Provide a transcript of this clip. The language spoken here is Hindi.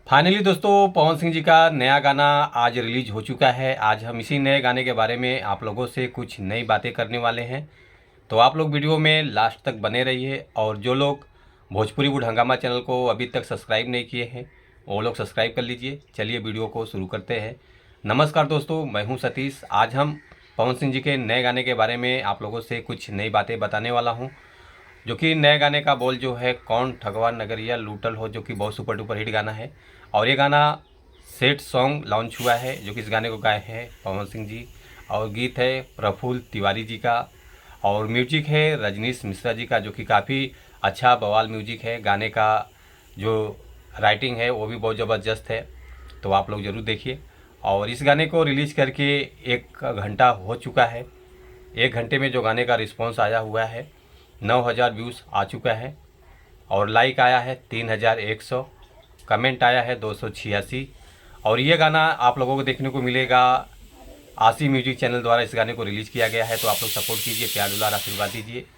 फाइनली दोस्तों पवन सिंह जी का नया गाना आज रिलीज हो चुका है। आज हम इसी नए गाने के बारे में आप लोगों से कुछ नई बातें करने वाले हैं, तो आप लोग वीडियो में लास्ट तक बने रहिए। और जो लोग भोजपुरी वुड हंगामा चैनल को अभी तक सब्सक्राइब नहीं किए हैं वो लोग सब्सक्राइब कर लीजिए। चलिए वीडियो को शुरू करते हैं। नमस्कार दोस्तों, मैं हूं सतीश। आज हम पवन सिंह जी के नए गाने के बारे में आप लोगों से कुछ नई बातें बताने वाला हूं, जो कि नए गाने का बोल जो है कौन ठगवा नगरिया लूटल हो, जो कि बहुत सुपर डुपर हिट गाना है। और ये गाना सेट सॉन्ग लॉन्च हुआ है, जो कि इस गाने को गाए हैं पवन सिंह जी। और गीत है प्रफुल्ल तिवारी जी का, और म्यूजिक है रजनीश मिश्रा जी का, जो कि काफ़ी अच्छा बवाल म्यूजिक है। गाने का जो राइटिंग है वो भी बहुत ज़बरदस्त है, तो आप लोग ज़रूर देखिए। और इस गाने को रिलीज़ करके 1 घंटा हो चुका है। 1 घंटे में जो गाने का रिस्पॉन्स आया हुआ है 9,000 व्यूज़ आ चुका है, और लाइक आया है 3,100, कमेंट आया है 286। और ये गाना आप लोगों को देखने को मिलेगा आशी म्यूजिक चैनल द्वारा। इस गाने को रिलीज़ किया गया है, तो आप लोग सपोर्ट कीजिए, प्यार दुलार आशीर्वाद दीजिए।